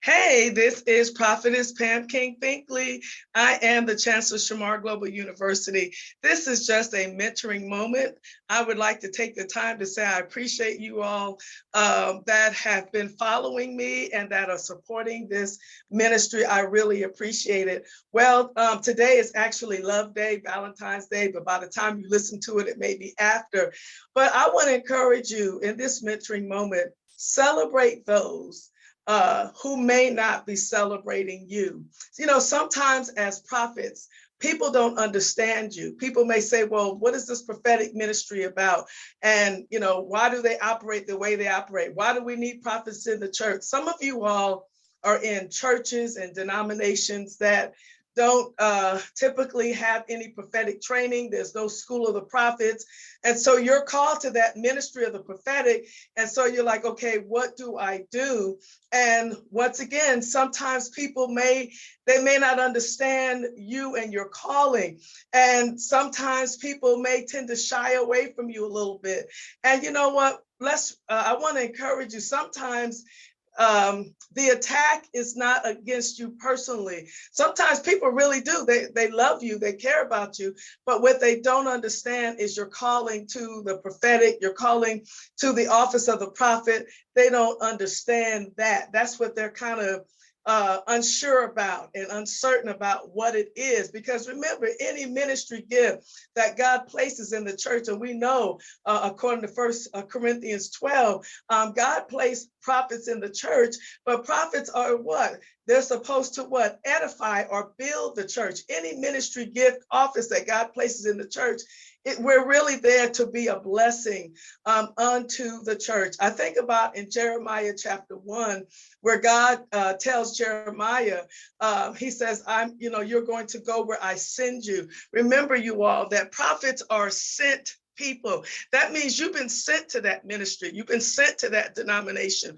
Hey, this is Prophetess Pam King Finkley. I am the Chancellor Shamar Global University. This is just a mentoring moment. I would like to take the time to say I appreciate you all that have been following me and that are supporting this ministry. I really appreciate it. Well, today is actually Love Day, Valentine's Day, but by the time you listen to it, it may be after. But I want to encourage you in this mentoring moment, celebrate those who may not be celebrating you. You know, sometimes as prophets, people don't understand you. People may say, well, what is this prophetic ministry about? And, you know, why do they operate the way they operate? Why do we need prophets in the church? Some of you all are in churches and denominations that don't typically have any prophetic training. There's no school of the prophets. And so you're called to that ministry of the prophetic. And so you're like, okay, what do I do? And once again, sometimes people may not understand you and your calling. And sometimes people may tend to shy away from you a little bit. And you know what? I want to encourage you. Sometimes the attack is not against you personally. Sometimes people really do. They love you, they care about you, but what they don't understand is your calling to the prophetic, your calling to the office of the prophet. They don't understand that. That's what they're kind of unsure about and uncertain about what it is. Because remember, any ministry gift that God places in the church, and we know according to 1 Corinthians 12, God placed prophets in the church, but prophets are what? They're supposed to what? Edify or build the church. Any ministry gift office that God places in the church, we're really there to be a blessing unto the church. I think about in Jeremiah chapter 1, where God tells Jeremiah, he says, you're going to go where I send you. Remember, you all, that prophets are sent people. That means you've been sent to that ministry. You've been sent to that denomination.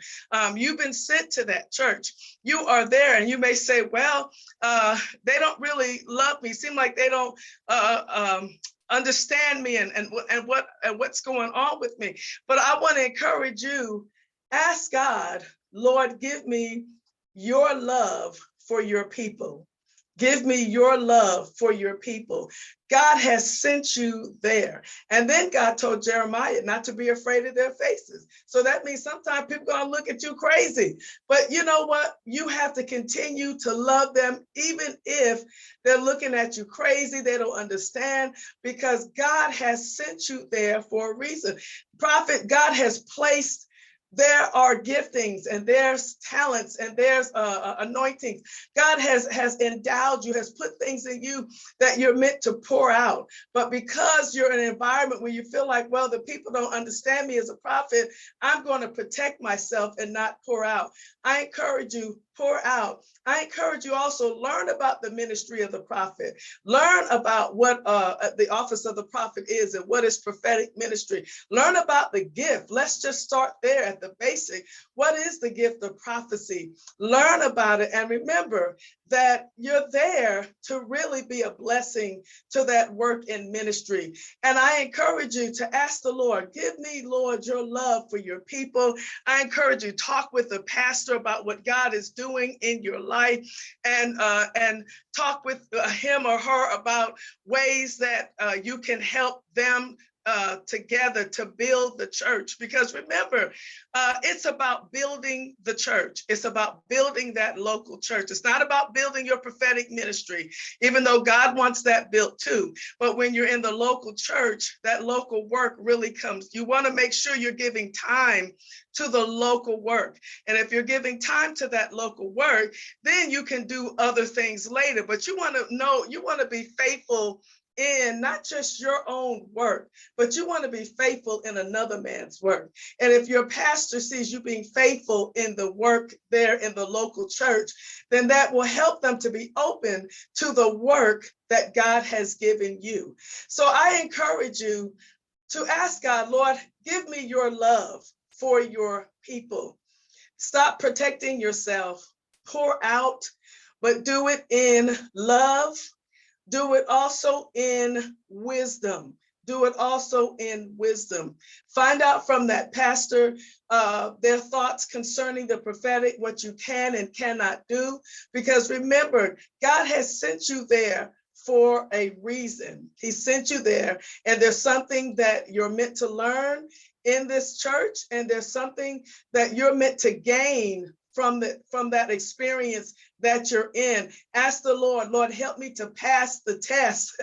You've been sent to that church. You are there, and you may say, well, they don't really love me. Seem like they don't understand me and what's going on with me. But I want to encourage you, ask God, Lord, give me your love for your people. Give me your love for your people. God has sent you there. And then God told Jeremiah not to be afraid of their faces. So that means sometimes people are going to look at you crazy. But you know what? You have to continue to love them, even if they're looking at you crazy. They don't understand, because God has sent you there for a reason. Prophet, God has placed, there are giftings and there's talents and there's anointings. God has endowed you, has put things in you that you're meant to pour out. But because you're in an environment where you feel like, well, the people don't understand me as a prophet, I'm going to protect myself and not pour out. I encourage you, pour out. I encourage you also, learn about the ministry of the prophet. Learn about what the office of the prophet is and what is prophetic ministry. Learn about the gift. Let's just start there at the basic. What is the gift of prophecy? Learn about it, and remember that you're there to really be a blessing to that work in ministry. And I encourage you to ask the Lord, give me, Lord, your love for your people. I encourage you, talk with the pastor about what God is doing in your life, and talk with him or her about ways that you can help them together to build the church. Because remember, it's about building the church. It's about building that local church. It's not about building your prophetic ministry, even though God wants that built too. But when you're in the local church, that local work really comes. You want to make sure you're giving time to the local work. And if you're giving time to that local work, then you can do other things later. But you want to know, you want to be faithful in not just your own work, but you want to be faithful in another man's work. And if your pastor sees you being faithful in the work there in the local church, then that will help them to be open to the work that God has given you. So I encourage you to ask God, Lord, give me your love for your people. Stop protecting yourself. Pour out, but do it in love. Do it also in wisdom. do it also in wisdom. Find out from that pastor their thoughts concerning the prophetic, what you can and cannot do. Because remember, God has sent you there for a reason. He sent you there, and there's something that you're meant to learn in this church, and there's something that you're meant to gain from that experience that you're in. Ask the Lord, Lord, help me to pass the test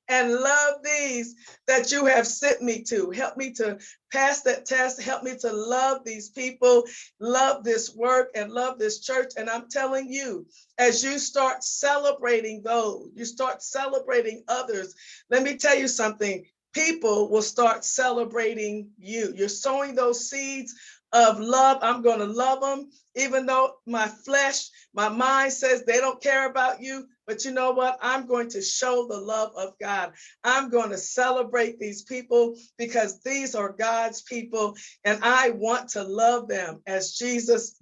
and love these that you have sent me to. Help me to pass that test. Help me to love these people, love this work, and love this church. And I'm telling you, as you start celebrating those, you start celebrating others, let me tell you something. People will start celebrating you. You're sowing those seeds of love. I'm going to love them, even though my flesh, my mind says they don't care about you. But you know what? I'm going to show the love of God. I'm going to celebrate these people because these are God's people, and I want to love them as Jesus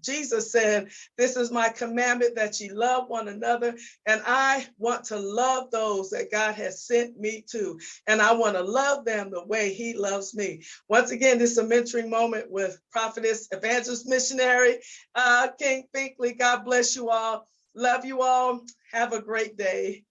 said, this is my commandment, that ye love one another. And I want to love those that God has sent me to, and I want to love them the way he loves me. Once again, this is a mentoring moment with prophetess, evangelist, missionary, King Finkley. God bless you all. Love you all. Have a great day.